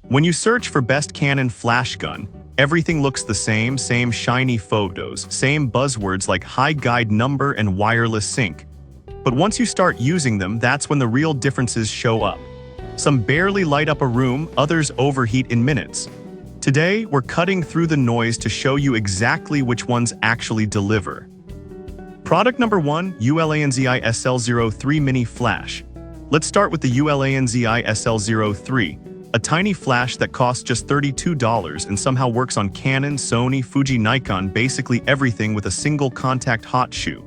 When you search for best Canon Flashgun, everything looks the same shiny photos, same buzzwords like high guide number and wireless sync. But once you start using them, that's when the real differences show up. Some barely light up a room, others overheat in minutes. Today, we're cutting through the noise to show you exactly which ones actually deliver. Product number 1, Ulanzi SL03 Mini Flash. Let's start with the Ulanzi SL03, a tiny flash that costs just $32 and somehow works on Canon, Sony, Fuji, Nikon, basically everything with a single contact hot shoe.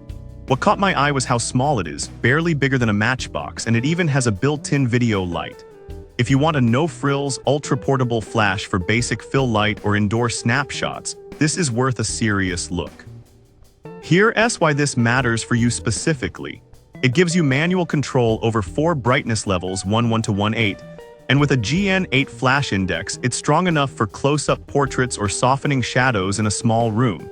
What caught my eye was how small it is, barely bigger than a matchbox, and it even has a built-in video light. If you want a no-frills, ultra-portable flash for basic fill light or indoor snapshots, this is worth a serious look. Here's why this matters for you specifically. It gives you manual control over 4 brightness levels, 1.1 to 1.8, and with a GN8 flash index, it's strong enough for close-up portraits or softening shadows in a small room.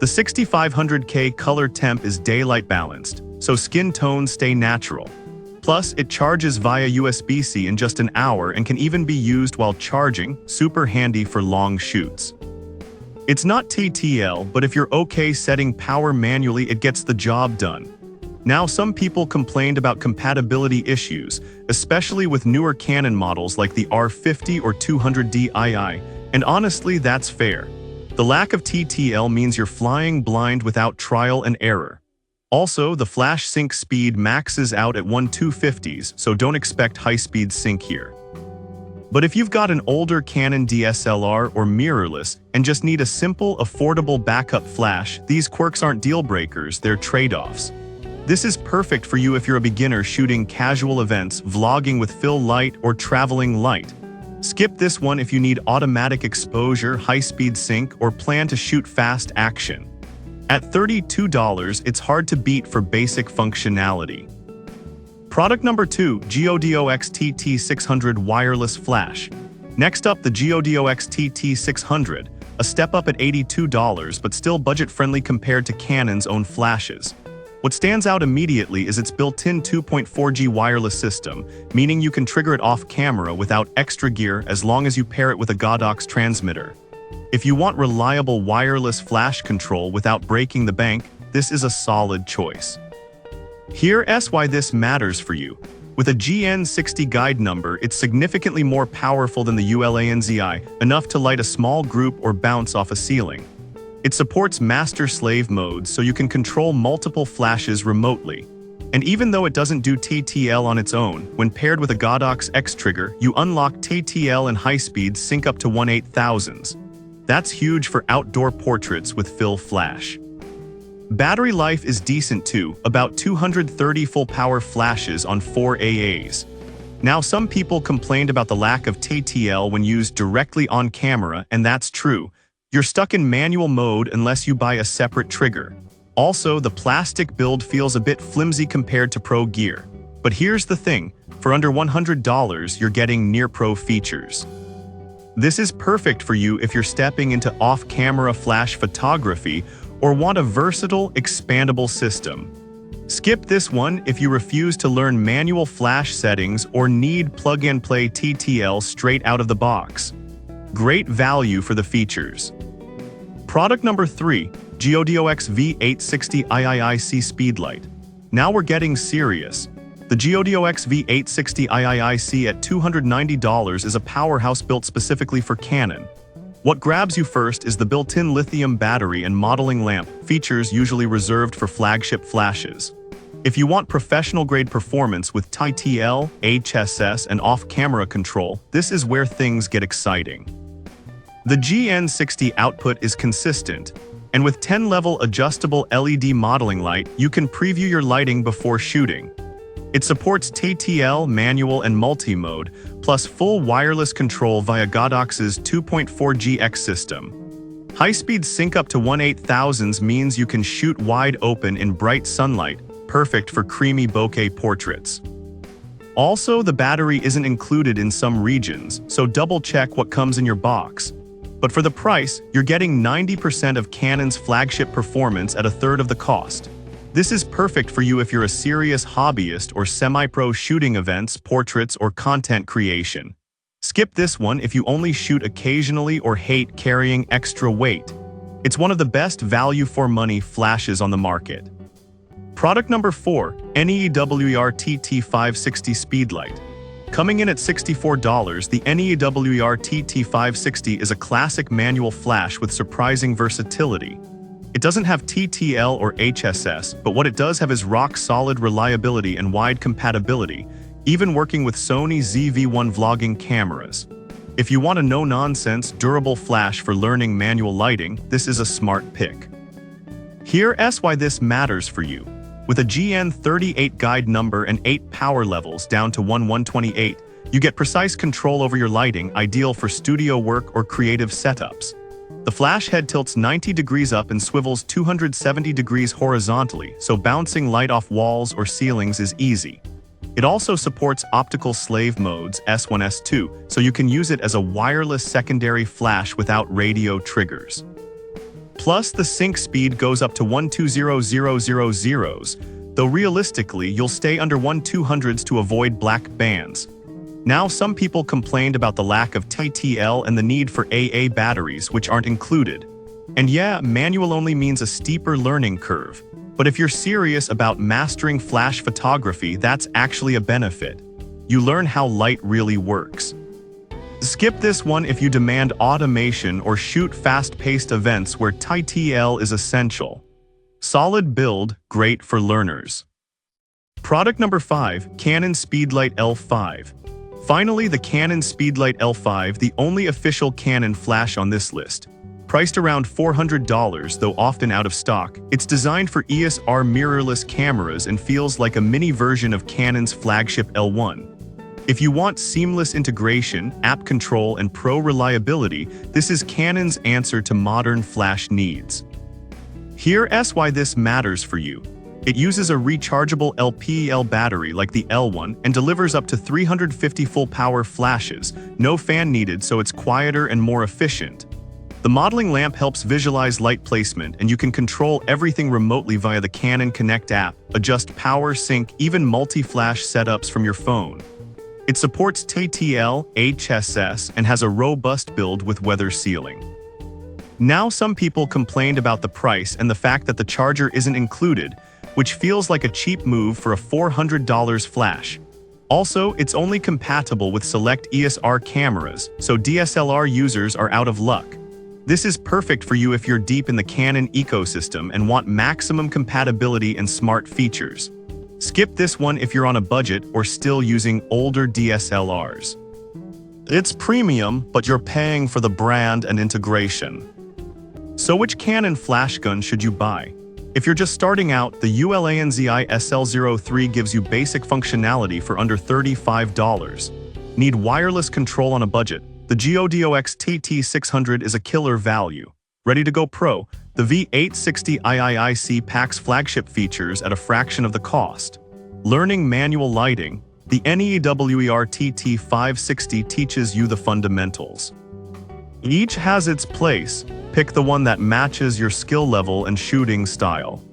The 6500K color temp is daylight balanced, so skin tones stay natural. Plus, it charges via USB-C in just an hour and can even be used while charging, super handy for long shoots. It's not TTL, but if you're okay setting power manually, it gets the job done. Now, some people complained about compatibility issues, especially with newer Canon models like the R50 or 200D II, and honestly, that's fair. The lack of TTL means you're flying blind without trial and error. Also, the flash sync speed maxes out at 1/250s, so don't expect high-speed sync here. But if you've got an older Canon DSLR or mirrorless and just need a simple, affordable backup flash, these quirks aren't deal breakers, they're trade-offs. This is perfect for you if you're a beginner shooting casual events, vlogging with fill light, or traveling light. Skip this one if you need automatic exposure, high-speed sync, or plan to shoot fast action. At $32, it's hard to beat for basic functionality. Product number 2, Godox TT600 Wireless Flash. Next up, the Godox TT600, a step up at $82 but still budget-friendly compared to Canon's own flashes. What stands out immediately is its built-in 2.4G wireless system, meaning you can trigger it off-camera without extra gear as long as you pair it with a Godox transmitter. If you want reliable wireless flash control without breaking the bank, this is a solid choice. Here's why this matters for you. With a GN60 guide number, it's significantly more powerful than the Ulanzi, enough to light a small group or bounce off a ceiling. It supports master-slave modes, so you can control multiple flashes remotely. And even though it doesn't do TTL on its own, when paired with a Godox X trigger, you unlock TTL and high-speed sync up to 1/8000s. That's huge for outdoor portraits with fill flash. Battery life is decent too, about 230 full-power flashes on 4 AAs. Now, some people complained about the lack of TTL when used directly on camera, and that's true. You're stuck in manual mode unless you buy a separate trigger. Also, the plastic build feels a bit flimsy compared to pro gear. But here's the thing, for under $100, you're getting near-pro features. This is perfect for you if you're stepping into off-camera flash photography or want a versatile, expandable system. Skip this one if you refuse to learn manual flash settings or need plug-and-play TTL straight out of the box. Great value for the features. Product number 3, Godox V860III-C Speedlite. Now we're getting serious. The Godox V860III-C at $290 is a powerhouse built specifically for Canon. What grabs you first is the built-in lithium battery and modeling lamp, features usually reserved for flagship flashes. If you want professional-grade performance with TTL, HSS, and off-camera control, this is where things get exciting. The GN60 output is consistent, and with 10-level adjustable LED modeling light, you can preview your lighting before shooting. It supports TTL, manual, and multi-mode, plus full wireless control via Godox's 2.4GX system. High-speed sync up to 1/8000s means you can shoot wide open in bright sunlight, perfect for creamy bokeh portraits. Also, the battery isn't included in some regions, so double-check what comes in your box. But for the price, you're getting 90% of Canon's flagship performance at a third of the cost. This is perfect for you if you're a serious hobbyist or semi-pro shooting events, portraits, or content creation. Skip this one if you only shoot occasionally or hate carrying extra weight. It's one of the best value for money flashes on the market. Product number 4, Neewer TT560 Speedlite. Coming in at $64, the Neewer TT560 is a classic manual flash with surprising versatility. It doesn't have TTL or HSS, but what it does have is rock-solid reliability and wide compatibility, even working with Sony ZV-1 vlogging cameras. If you want a no-nonsense, durable flash for learning manual lighting, this is a smart pick. Here's why this matters for you. With a GN38 guide number and 8 power levels down to 128, you get precise control over your lighting, ideal for studio work or creative setups. The flash head tilts 90 degrees up and swivels 270 degrees horizontally, so bouncing light off walls or ceilings is easy. It also supports optical slave modes S1, S2, so you can use it as a wireless secondary flash without radio triggers. Plus, the sync speed goes up to 120,000, though realistically, you'll stay under 1200s to avoid black bands. Now, some people complained about the lack of TTL and the need for AA batteries, which aren't included. And yeah, manual only means a steeper learning curve. But if you're serious about mastering flash photography, that's actually a benefit. You learn how light really works. Skip this one if you demand automation or shoot fast-paced events where TTL is essential. Solid build, great for learners. Product number 5, Canon Speedlite L5. Finally, the Canon Speedlite L5, the only official Canon flash on this list. Priced around $400, though often out of stock, it's designed for ESR mirrorless cameras and feels like a mini version of Canon's flagship L1. If you want seamless integration, app control, and pro reliability, this is Canon's answer to modern flash needs. Here's why this matters for you. It uses a rechargeable LPL battery like the L1 and delivers up to 350 full-power flashes, no fan needed, so it's quieter and more efficient. The modeling lamp helps visualize light placement, and you can control everything remotely via the Canon Connect app, adjust power, sync, even multi-flash setups from your phone. It supports TTL, HSS, and has a robust build with weather sealing. Now, some people complained about the price and the fact that the charger isn't included, which feels like a cheap move for a $400 flash. Also, it's only compatible with select ESR cameras, so DSLR users are out of luck. This is perfect for you if you're deep in the Canon ecosystem and want maximum compatibility and smart features. Skip this one if you're on a budget or still using older DSLRs. It's premium, but you're paying for the brand and integration. So which Canon Flashgun should you buy? If you're just starting out, the Ulanzi SL03 gives you basic functionality for under $35. Need wireless control on a budget? The Godox TT600 is a killer value. Ready to go pro? The V860III-C packs flagship features at a fraction of the cost. Learning manual lighting? The Neewer TT560 teaches you the fundamentals. Each has its place. Pick the one that matches your skill level and shooting style.